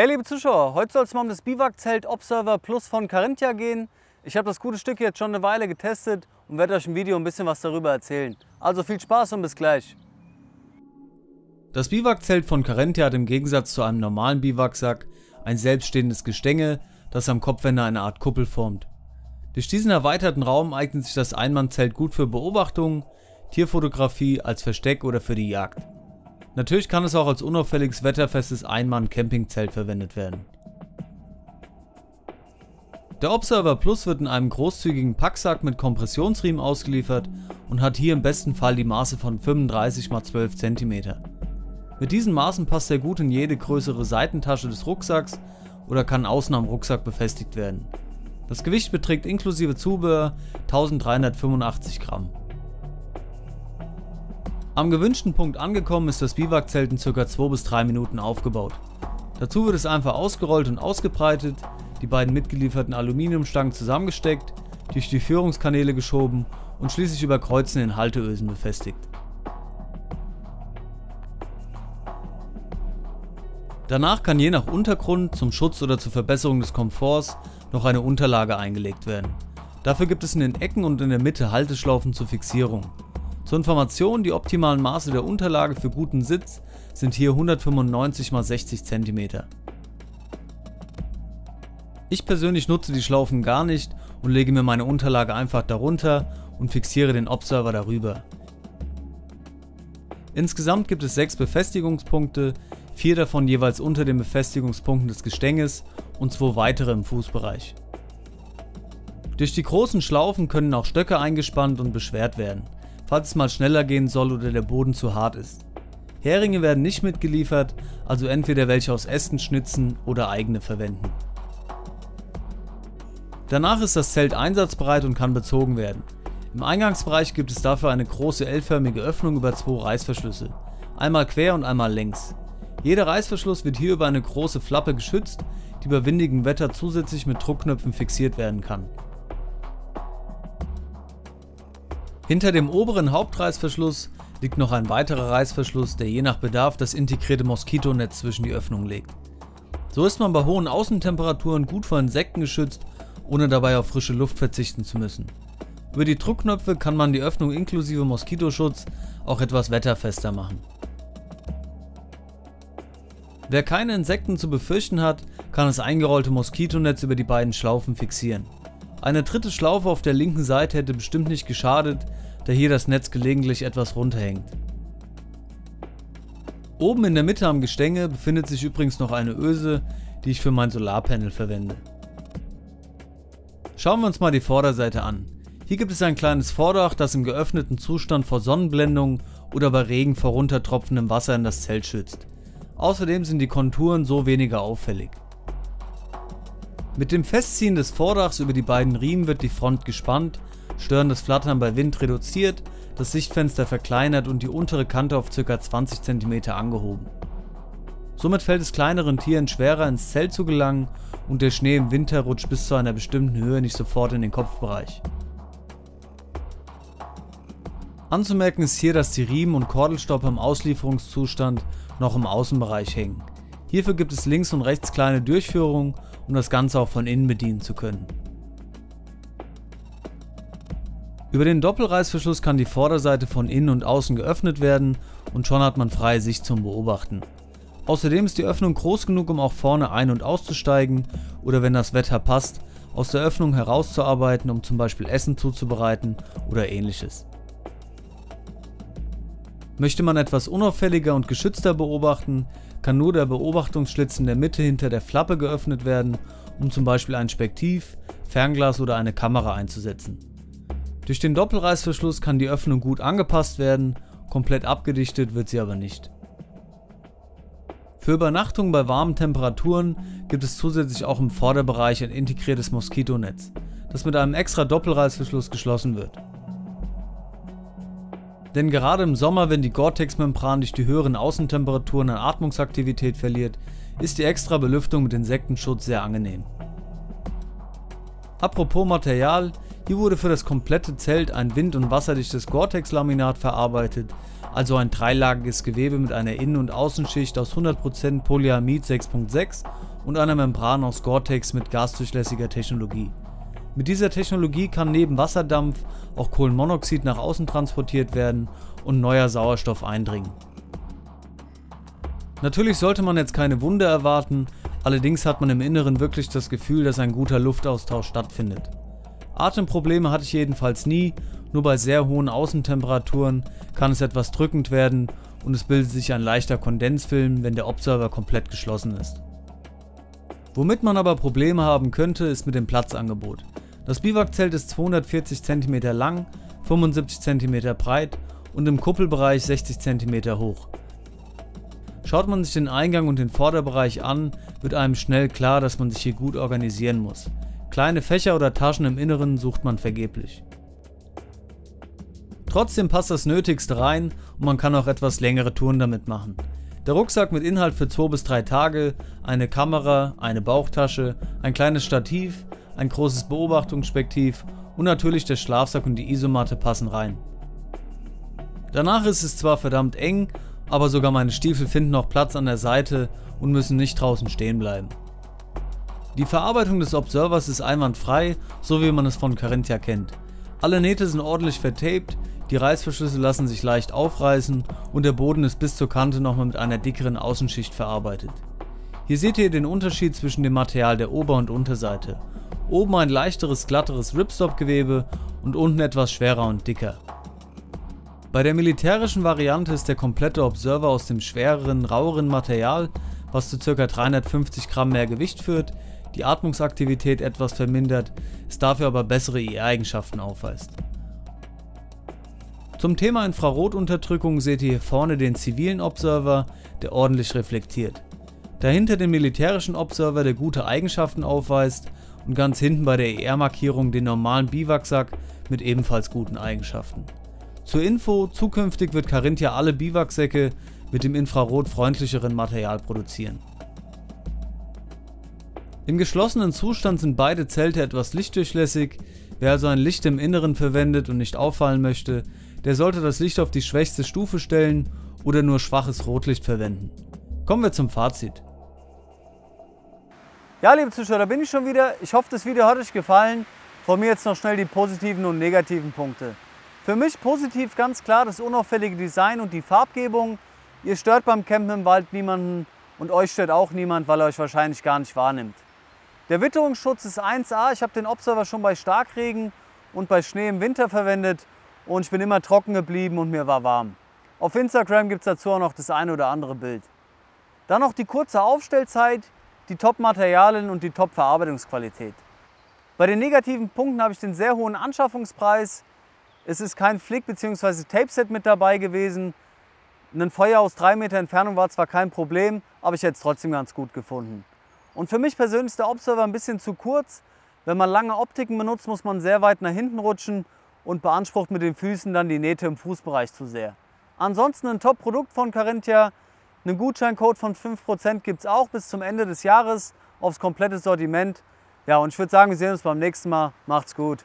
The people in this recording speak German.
Hey liebe Zuschauer, heute soll es mal um das Biwakzelt Observer Plus von Carinthia gehen. Ich habe das gute Stück jetzt schon eine Weile getestet und werde euch im Video ein bisschen was darüber erzählen. Also viel Spaß und bis gleich. Das Biwakzelt von Carinthia hat im Gegensatz zu einem normalen Biwaksack ein selbststehendes Gestänge, das am Kopfende eine Art Kuppel formt. Durch diesen erweiterten Raum eignet sich das Einmannzelt gut für Beobachtungen, Tierfotografie, als Versteck oder für die Jagd. Natürlich kann es auch als unauffälliges, wetterfestes Einmann-Campingzelt verwendet werden. Der Observer Plus wird in einem großzügigen Packsack mit Kompressionsriemen ausgeliefert und hat hier im besten Fall die Maße von 35 x 12 cm. Mit diesen Maßen passt er gut in jede größere Seitentasche des Rucksacks oder kann außen am Rucksack befestigt werden. Das Gewicht beträgt inklusive Zubehör 1385 Gramm. Am gewünschten Punkt angekommen ist das Biwakzelt in ca. 2 bis 3 Minuten aufgebaut. Dazu wird es einfach ausgerollt und ausgebreitet, die beiden mitgelieferten Aluminiumstangen zusammengesteckt, durch die Führungskanäle geschoben und schließlich über Kreuzen in Halteösen befestigt. Danach kann je nach Untergrund zum Schutz oder zur Verbesserung des Komforts noch eine Unterlage eingelegt werden. Dafür gibt es in den Ecken und in der Mitte Halteschlaufen zur Fixierung. Zur Information, die optimalen Maße der Unterlage für guten Sitz sind hier 195 x 60 cm. Ich persönlich nutze die Schlaufen gar nicht und lege mir meine Unterlage einfach darunter und fixiere den Observer darüber. Insgesamt gibt es 6 Befestigungspunkte, 4 davon jeweils unter den Befestigungspunkten des Gestänges und 2 weitere im Fußbereich. Durch die großen Schlaufen können auch Stöcke eingespannt und beschwert werden, falls es mal schneller gehen soll oder der Boden zu hart ist. Heringe werden nicht mitgeliefert, also entweder welche aus Ästen schnitzen oder eigene verwenden. Danach ist das Zelt einsatzbereit und kann bezogen werden. Im Eingangsbereich gibt es dafür eine große L-förmige Öffnung über 2 Reißverschlüsse, einmal quer und einmal längs. Jeder Reißverschluss wird hier über eine große Flappe geschützt, die bei windigem Wetter zusätzlich mit Druckknöpfen fixiert werden kann. Hinter dem oberen Hauptreißverschluss liegt noch ein weiterer Reißverschluss, der je nach Bedarf das integrierte Moskitonetz zwischen die Öffnungen legt. So ist man bei hohen Außentemperaturen gut vor Insekten geschützt, ohne dabei auf frische Luft verzichten zu müssen. Über die Druckknöpfe kann man die Öffnung inklusive Moskitoschutz auch etwas wetterfester machen. Wer keine Insekten zu befürchten hat, kann das eingerollte Moskitonetz über die beiden Schlaufen fixieren. Eine dritte Schlaufe auf der linken Seite hätte bestimmt nicht geschadet, da hier das Netz gelegentlich etwas runterhängt. Oben in der Mitte am Gestänge befindet sich übrigens noch eine Öse, die ich für mein Solarpanel verwende. Schauen wir uns mal die Vorderseite an. Hier gibt es ein kleines Vordach, das im geöffneten Zustand vor Sonnenblendung oder bei Regen vor runtertropfendem Wasser in das Zelt schützt. Außerdem sind die Konturen so weniger auffällig. Mit dem Festziehen des Vordachs über die beiden Riemen wird die Front gespannt, störendes Flattern bei Wind reduziert, das Sichtfenster verkleinert und die untere Kante auf ca. 20 cm angehoben. Somit fällt es kleineren Tieren schwerer ins Zelt zu gelangen und der Schnee im Winter rutscht bis zu einer bestimmten Höhe nicht sofort in den Kopfbereich. Anzumerken ist hier, dass die Riemen und Kordelstopper im Auslieferungszustand noch im Außenbereich hängen. Hierfür gibt es links und rechts kleine Durchführungen, um das Ganze auch von innen bedienen zu können. Über den Doppelreißverschluss kann die Vorderseite von innen und außen geöffnet werden und schon hat man freie Sicht zum Beobachten. Außerdem ist die Öffnung groß genug, um auch vorne ein- und auszusteigen oder wenn das Wetter passt, aus der Öffnung herauszuarbeiten, um zum Beispiel Essen zuzubereiten oder ähnliches. Möchte man etwas unauffälliger und geschützter beobachten, kann nur der Beobachtungsschlitz in der Mitte hinter der Flappe geöffnet werden, um zum Beispiel ein Spektiv, Fernglas oder eine Kamera einzusetzen. Durch den Doppelreißverschluss kann die Öffnung gut angepasst werden, komplett abgedichtet wird sie aber nicht. Für Übernachtung bei warmen Temperaturen gibt es zusätzlich auch im Vorderbereich ein integriertes Moskitonetz, das mit einem extra Doppelreißverschluss geschlossen wird. Denn gerade im Sommer, wenn die Gore-Tex-Membran durch die höheren Außentemperaturen an Atmungsaktivität verliert, ist die extra Belüftung mit Insektenschutz sehr angenehm. Apropos Material, Hier wurde für das komplette Zelt ein wind- und wasserdichtes Gore-Tex-Laminat verarbeitet, also ein dreilagiges Gewebe mit einer Innen- und Außenschicht aus 100% Polyamid 6.6 und einer Membran aus Gore-Tex mit gasdurchlässiger Technologie. Mit dieser Technologie kann neben Wasserdampf auch Kohlenmonoxid nach außen transportiert werden und neuer Sauerstoff eindringen. Natürlich sollte man jetzt keine Wunde erwarten, allerdings hat man im Inneren wirklich das Gefühl, dass ein guter Luftaustausch stattfindet. Atemprobleme hatte ich jedenfalls nie, nur bei sehr hohen Außentemperaturen kann es etwas drückend werden und es bildet sich ein leichter Kondensfilm, wenn der Observer komplett geschlossen ist. Womit man aber Probleme haben könnte, ist mit dem Platzangebot. Das Biwakzelt ist 240 cm lang, 75 cm breit und im Kuppelbereich 60 cm hoch. Schaut man sich den Eingang und den Vorderbereich an, wird einem schnell klar, dass man sich hier gut organisieren muss. Kleine Fächer oder Taschen im Inneren sucht man vergeblich. Trotzdem passt das Nötigste rein und man kann auch etwas längere Touren damit machen. Der Rucksack mit Inhalt für 2 bis 3 Tage, eine Kamera, eine Bauchtasche, ein kleines Stativ, ein großes Beobachtungsspektiv und natürlich der Schlafsack und die Isomatte passen rein. Danach ist es zwar verdammt eng, aber sogar meine Stiefel finden noch Platz an der Seite und müssen nicht draußen stehen bleiben. Die Verarbeitung des Observers ist einwandfrei, so wie man es von Carinthia kennt. Alle Nähte sind ordentlich vertaped, die Reißverschlüsse lassen sich leicht aufreißen und der Boden ist bis zur Kante nochmal mit einer dickeren Außenschicht verarbeitet. Hier seht ihr den Unterschied zwischen dem Material der Ober- und Unterseite. Oben ein leichteres, glatteres Ripstop-Gewebe und unten etwas schwerer und dicker. Bei der militärischen Variante ist der komplette Observer aus dem schwereren, raueren Material, was zu ca. 350 Gramm mehr Gewicht führt, die Atmungsaktivität etwas vermindert, es dafür aber bessere IR-Eigenschaften aufweist. Zum Thema Infrarotunterdrückung seht ihr hier vorne den zivilen Observer, der ordentlich reflektiert. Dahinter den militärischen Observer, der gute Eigenschaften aufweist und ganz hinten bei der ER-Markierung den normalen Biwaksack mit ebenfalls guten Eigenschaften. Zur Info, zukünftig wird Carinthia alle Biwaksäcke mit dem infrarotfreundlicheren Material produzieren. Im geschlossenen Zustand sind beide Zelte etwas lichtdurchlässig, wer also ein Licht im Inneren verwendet und nicht auffallen möchte, der sollte das Licht auf die schwächste Stufe stellen oder nur schwaches Rotlicht verwenden. Kommen wir zum Fazit. Ja, liebe Zuschauer, da bin ich schon wieder. Ich hoffe, das Video hat euch gefallen. Von mir jetzt noch schnell die positiven und negativen Punkte. Für mich positiv ganz klar das unauffällige Design und die Farbgebung. Ihr stört beim Campen im Wald niemanden und euch stört auch niemand, weil er euch wahrscheinlich gar nicht wahrnimmt. Der Witterungsschutz ist 1A. Ich habe den Observer schon bei Starkregen und bei Schnee im Winter verwendet und ich bin immer trocken geblieben und mir war warm. Auf Instagram gibt es dazu auch noch das eine oder andere Bild. Dann noch die kurze Aufstellzeit, die Top-Materialien und die Top-Verarbeitungsqualität. Bei den negativen Punkten habe ich den sehr hohen Anschaffungspreis. Es ist kein Flick- bzw. Tape-Set mit dabei gewesen. Ein Feuer aus 3 Meter Entfernung war zwar kein Problem, aber ich hätte es trotzdem ganz gut gefunden. Und für mich persönlich ist der Observer ein bisschen zu kurz. Wenn man lange Optiken benutzt, muss man sehr weit nach hinten rutschen und beansprucht mit den Füßen dann die Nähte im Fußbereich zu sehr. Ansonsten ein Top-Produkt von Carinthia. Einen Gutscheincode von 5% gibt es auch bis zum Ende des Jahres aufs komplette Sortiment. Ja, und ich würde sagen, wir sehen uns beim nächsten Mal. Macht's gut.